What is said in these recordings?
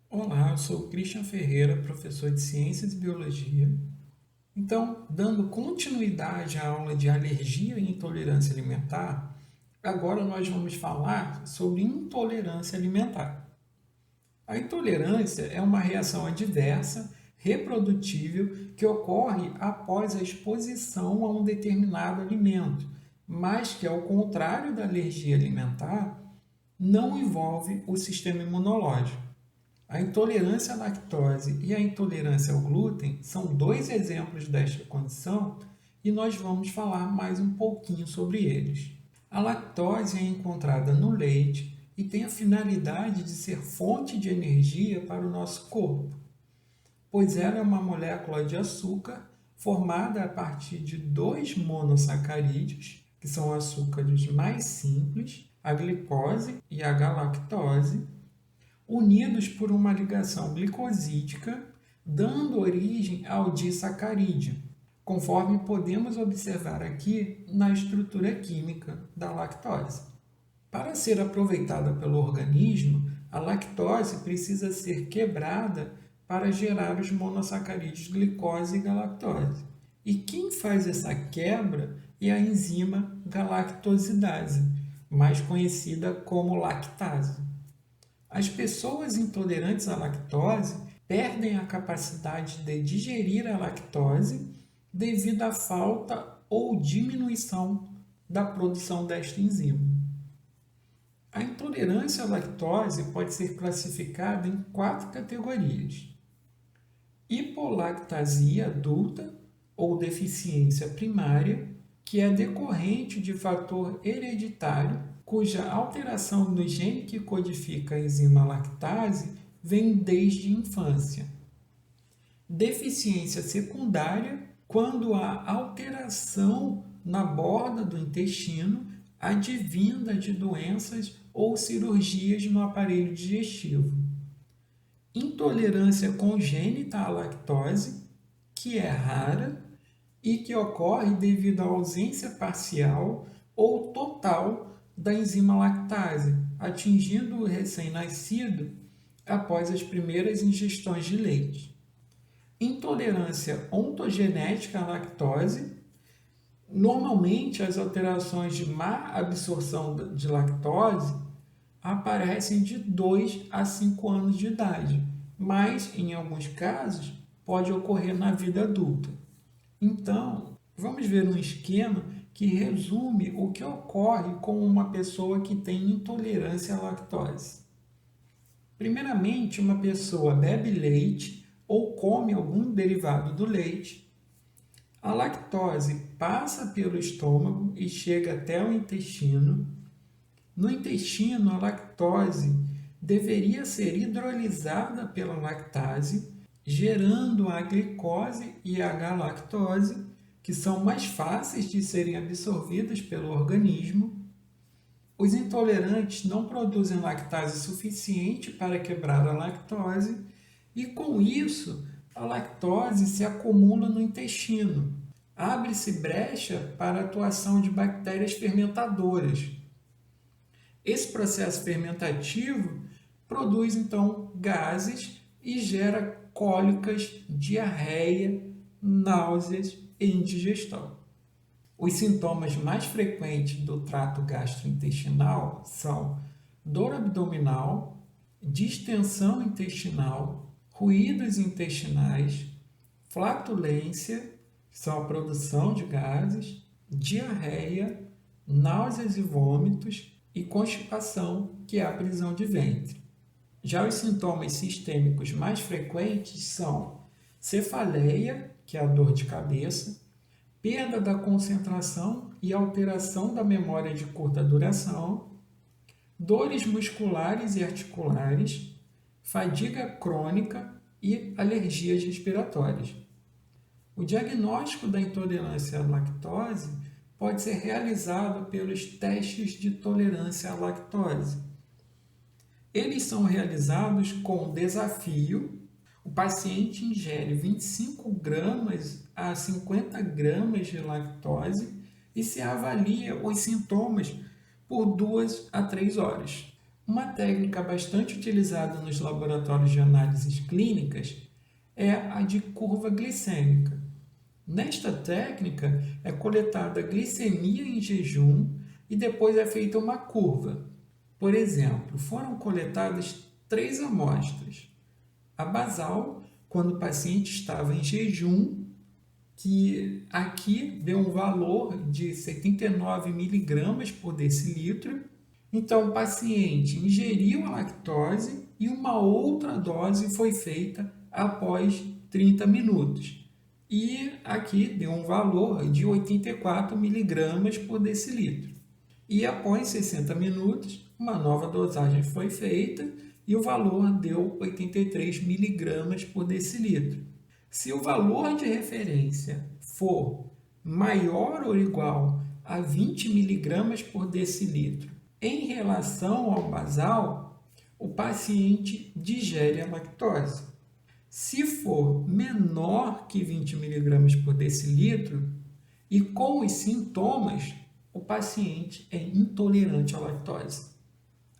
Olá, eu sou o Christian Ferreira, professor de Ciências e Biologia. Então, dando continuidade à aula de alergia e intolerância alimentar, agora nós vamos falar sobre intolerância alimentar. A intolerância é uma reação adversa, reprodutível, que ocorre após a exposição a um determinado alimento, mas que, ao contrário da alergia alimentar, não envolve o sistema imunológico. A intolerância à lactose e a intolerância ao glúten são dois exemplos desta condição e nós vamos falar mais um pouquinho sobre eles. A lactose é encontrada no leite e tem a finalidade de ser fonte de energia para o nosso corpo, pois ela é uma molécula de açúcar formada a partir de dois monossacarídeos, que são açúcares mais simples, a glicose e a galactose, unidos por uma ligação glicosídica, dando origem ao disacarídeo, conforme podemos observar aqui na estrutura química da lactose. Para ser aproveitada pelo organismo, a lactose precisa ser quebrada para gerar os monossacarídeos glicose e galactose. E quem faz essa quebra é a enzima galactosidase, mais conhecida como lactase. As pessoas intolerantes à lactose perdem a capacidade de digerir a lactose devido à falta ou diminuição da produção desta enzima. A intolerância à lactose pode ser classificada em quatro categorias: hipolactasia adulta ou deficiência primária, que é decorrente de fator hereditário, cuja alteração no gene que codifica a enzima lactase vem desde a infância. Deficiência secundária, quando há alteração na borda do intestino advinda de doenças ou cirurgias no aparelho digestivo. Intolerância congênita à lactose, que é rara e que ocorre devido à ausência parcial ou total da enzima lactase, atingindo o recém-nascido após as primeiras ingestões de leite. Intolerância ontogenética à lactose. Normalmente, as alterações de má absorção de lactose aparecem de 2 a 5 anos de idade, mas, em alguns casos, pode ocorrer na vida adulta. Então, vamos ver um esquema que resume o que ocorre com uma pessoa que tem intolerância à lactose. Primeiramente, uma pessoa bebe leite ou come algum derivado do leite. A lactose passa pelo estômago e chega até o intestino. No intestino, a lactose deveria ser hidrolisada pela lactase, gerando a glicose e a galactose, que são mais fáceis de serem absorvidas pelo organismo. Os intolerantes não produzem lactase suficiente para quebrar a lactose e, com isso, a lactose se acumula no intestino. Abre-se brecha para a atuação de bactérias fermentadoras. Esse processo fermentativo produz, então, gases e gera cólicas, diarreia, náuseas e indigestão. Os sintomas mais frequentes do trato gastrointestinal são dor abdominal, distensão intestinal, ruídos intestinais, flatulência, que são a produção de gases, diarreia, náuseas e vômitos, e constipação, que é a prisão de ventre. Já os sintomas sistêmicos mais frequentes são cefaleia, que é a dor de cabeça, perda da concentração e alteração da memória de curta duração, dores musculares e articulares, fadiga crônica e alergias respiratórias. O diagnóstico da intolerância à lactose pode ser realizado pelos testes de tolerância à lactose. Eles são realizados com desafio. O paciente ingere 25 gramas a 50 gramas de lactose e se avalia os sintomas por 2 a 3 horas. Uma técnica bastante utilizada nos laboratórios de análises clínicas é a de curva glicêmica. Nesta técnica, é coletada a glicemia em jejum e depois é feita uma curva. Por exemplo, foram coletadas 3 amostras. A basal, quando o paciente estava em jejum, que aqui deu um valor de 79 miligramas por decilitro. Então, o paciente ingeriu a lactose e uma outra dose foi feita após 30 minutos. E aqui deu um valor de 84 miligramas por decilitro. E após 60 minutos, uma nova dosagem foi feita e o valor deu 83 miligramas por decilitro. Se o valor de referência for maior ou igual a 20 miligramas por decilitro em relação ao basal, o paciente digere a lactose. Se for menor que 20 miligramas por decilitro e com os sintomas, o paciente é intolerante à lactose.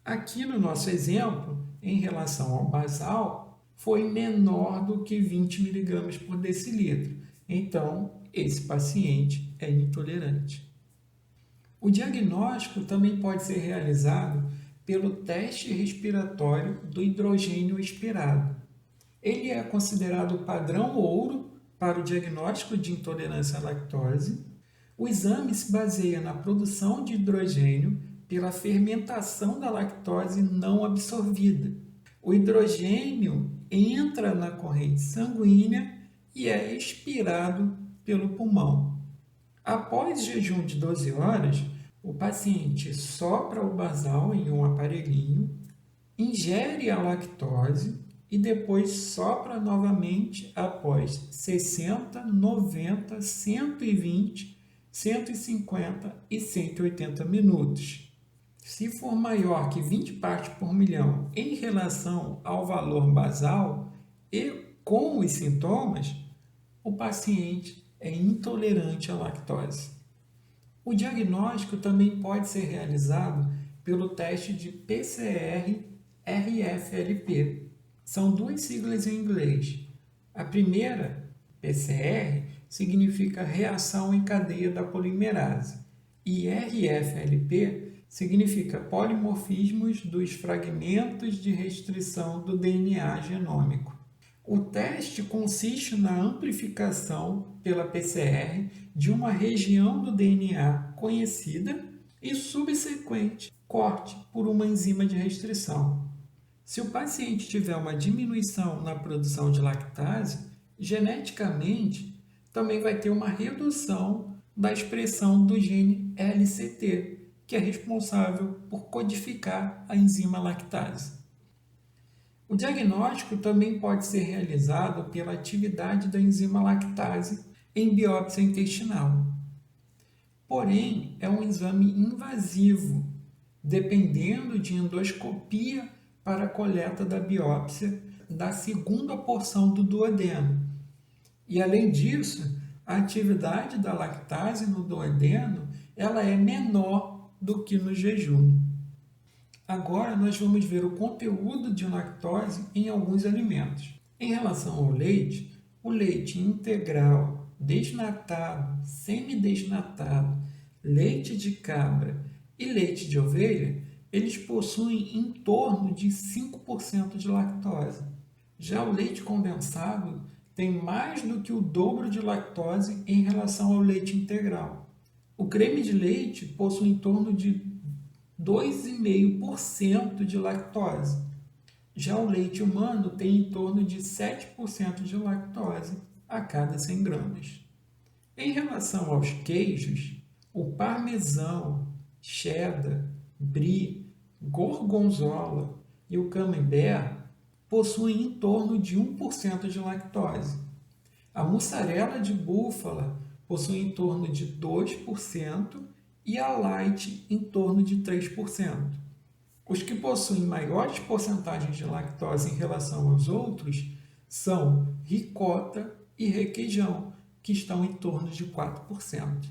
Aqui no nosso exemplo, em relação ao basal, foi menor do que 20 miligramas por decilitro. Então, esse paciente é intolerante. O diagnóstico também pode ser realizado pelo teste respiratório do hidrogênio expirado. Ele é considerado o padrão ouro para o diagnóstico de intolerância à lactose. O exame se baseia na produção de hidrogênio pela fermentação da lactose não absorvida. O hidrogênio entra na corrente sanguínea e é expirado pelo pulmão. Após jejum de 12 horas, o paciente sopra o basal em um aparelhinho, ingere a lactose e depois sopra novamente após 60, 90, 120, 150 e 180 minutos. Se for maior que 20 partes por milhão em relação ao valor basal e com os sintomas, o paciente é intolerante à lactose. O diagnóstico também pode ser realizado pelo teste de PCR-RFLP. São duas siglas em inglês. A primeira, PCR, significa reação em cadeia da polimerase, e RFLP significa polimorfismos dos fragmentos de restrição do DNA genômico. O teste consiste na amplificação pela PCR de uma região do DNA conhecida e subsequente corte por uma enzima de restrição. Se o paciente tiver uma diminuição na produção de lactase, geneticamente também vai ter uma redução da expressão do gene LCT, que é responsável por codificar a enzima lactase. O diagnóstico também pode ser realizado pela atividade da enzima lactase em biópsia intestinal. Porém, é um exame invasivo, dependendo de endoscopia para a coleta da biópsia da segunda porção do duodeno. E, além disso, a atividade da lactase no duodeno ela é menor do que no jejum. Agora nós vamos ver o conteúdo de lactose em alguns alimentos. Em relação ao leite, o leite integral, desnatado, semidesnatado, leite de cabra e leite de ovelha, eles possuem em torno de 5% de lactose. Já o leite condensado tem mais do que o dobro de lactose em relação ao leite integral. O creme de leite possui em torno de 2,5% de lactose. Já o leite humano tem em torno de 7% de lactose a cada 100 gramas. Em relação aos queijos, o parmesão, cheddar, brie, gorgonzola e o camembert possuem em torno de 1% de lactose. A mussarela de búfala possui em torno de 2% e a light em torno de 3%. Os que possuem maiores porcentagens de lactose em relação aos outros são ricota e requeijão, que estão em torno de 4%.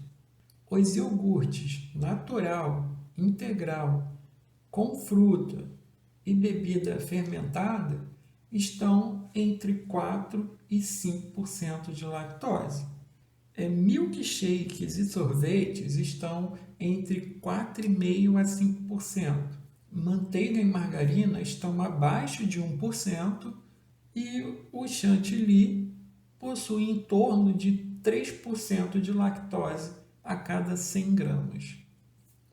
Os iogurtes natural, integral, com fruta e bebida fermentada estão entre 4 e 5% de lactose. Milkshakes e sorvetes estão entre 4,5% a 5%. Manteiga e margarina estão abaixo de 1% e o chantilly possui em torno de 3% de lactose a cada 100 gramas.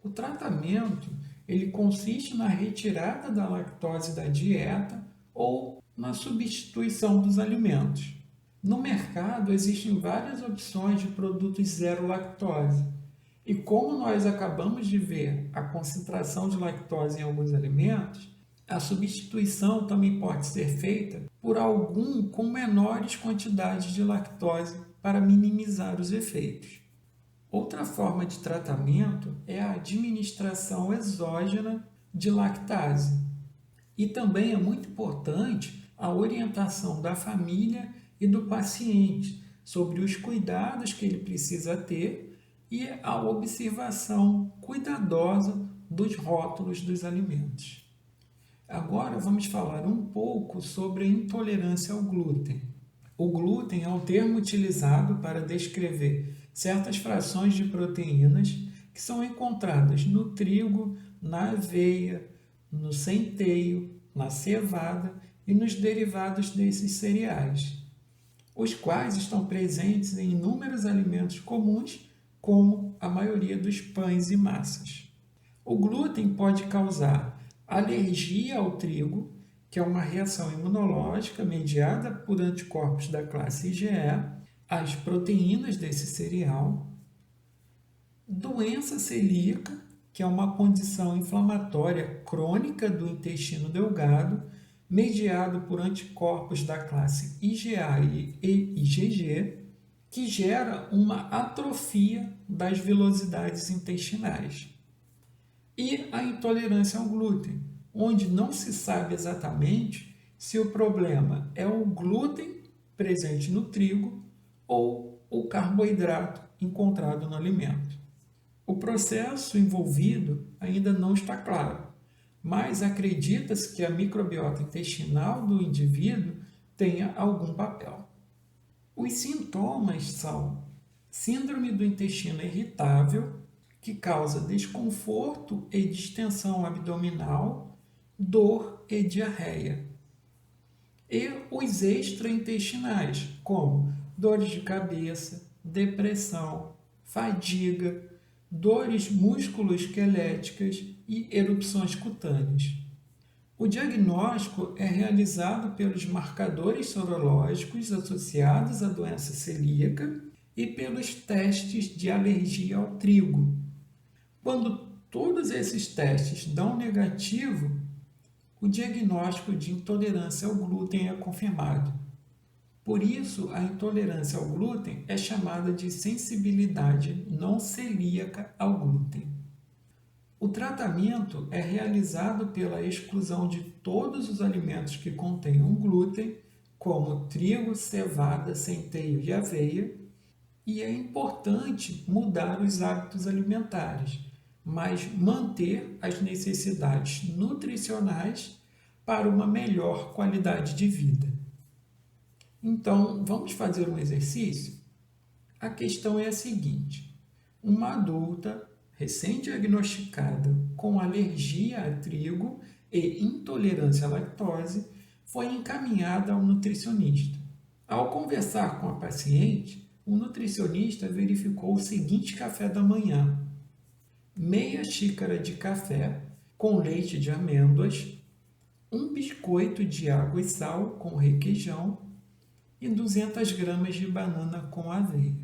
O tratamento ele consiste na retirada da lactose da dieta ou na substituição dos alimentos. No mercado existem várias opções de produtos zero lactose. E como nós acabamos de ver a concentração de lactose em alguns alimentos, a substituição também pode ser feita por algum com menores quantidades de lactose para minimizar os efeitos. Outra forma de tratamento é a administração exógena de lactase. E também é muito importante a orientação da família e do paciente sobre os cuidados que ele precisa ter e a observação cuidadosa dos rótulos dos alimentos. Agora vamos falar um pouco sobre a intolerância ao glúten. O glúten é um termo utilizado para descrever certas frações de proteínas que são encontradas no trigo, na aveia, no centeio, na cevada e nos derivados desses cereais, os quais estão presentes em inúmeros alimentos comuns, como a maioria dos pães e massas. O glúten pode causar alergia ao trigo, que é uma reação imunológica mediada por anticorpos da classe IgE, às proteínas desse cereal, doença celíaca, que é uma condição inflamatória crônica do intestino delgado, mediado por anticorpos da classe IgA e IgG, que gera uma atrofia das velocidades intestinais. E a intolerância ao glúten, onde não se sabe exatamente se o problema é o glúten presente no trigo ou o carboidrato encontrado no alimento. O processo envolvido ainda não está claro, mas acredita-se que a microbiota intestinal do indivíduo tenha algum papel. Os sintomas são síndrome do intestino irritável, que causa desconforto e distensão abdominal, dor e diarreia. E os extraintestinais, como dores de cabeça, depressão, fadiga, dores musculoesqueléticas e erupções cutâneas. O diagnóstico é realizado pelos marcadores sorológicos associados à doença celíaca e pelos testes de alergia ao trigo. Quando todos esses testes dão negativo, o diagnóstico de intolerância ao glúten é confirmado. Por isso, a intolerância ao glúten é chamada de sensibilidade não celíaca ao glúten. O tratamento é realizado pela exclusão de todos os alimentos que contenham glúten, como trigo, cevada, centeio e aveia, e é importante mudar os hábitos alimentares, mas manter as necessidades nutricionais para uma melhor qualidade de vida. Então, vamos fazer um exercício? A questão é a seguinte: uma adulta recém-diagnosticada com alergia a trigo e intolerância à lactose foi encaminhada ao nutricionista. Ao conversar com a paciente, o nutricionista verificou o seguinte café da manhã: meia xícara de café com leite de amêndoas, um biscoito de água e sal com requeijão e 200 gramas de banana com aveia.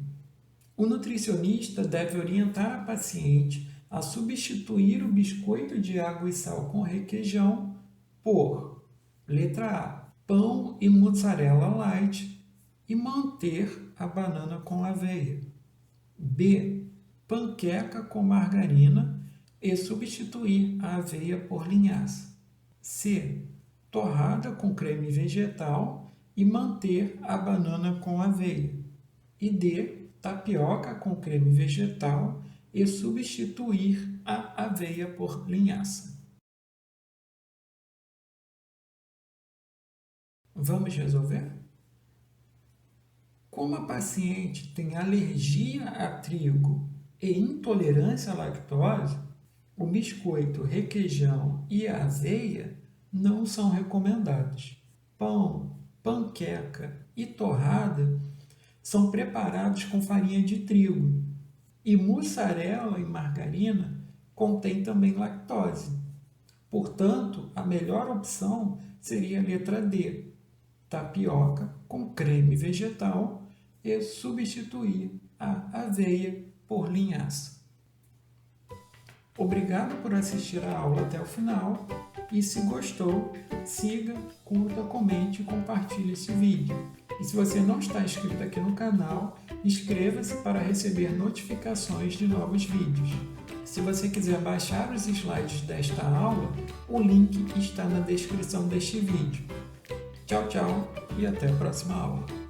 O nutricionista deve orientar a paciente a substituir o biscoito de água e sal com requeijão por, letra A, pão e mussarela light e manter a banana com aveia. B, panqueca com margarina e substituir a aveia por linhaça. C, torrada com creme vegetal e manter a banana com aveia. E D, tapioca com creme vegetal e substituir a aveia por linhaça. Vamos resolver? Como a paciente tem alergia a trigo e intolerância à lactose, o biscoito, requeijão e a aveia não são recomendados. Pão, panqueca e torrada são preparados com farinha de trigo. E mussarela e margarina contêm também lactose. Portanto, a melhor opção seria a letra D, tapioca com creme vegetal e substituir a aveia por linhaça. Obrigado por assistir a aula até o final e se gostou, siga, curta, comente e compartilhe esse vídeo. E se você não está inscrito aqui no canal, inscreva-se para receber notificações de novos vídeos. Se você quiser baixar os slides desta aula, o link está na descrição deste vídeo. Tchau, tchau e até a próxima aula.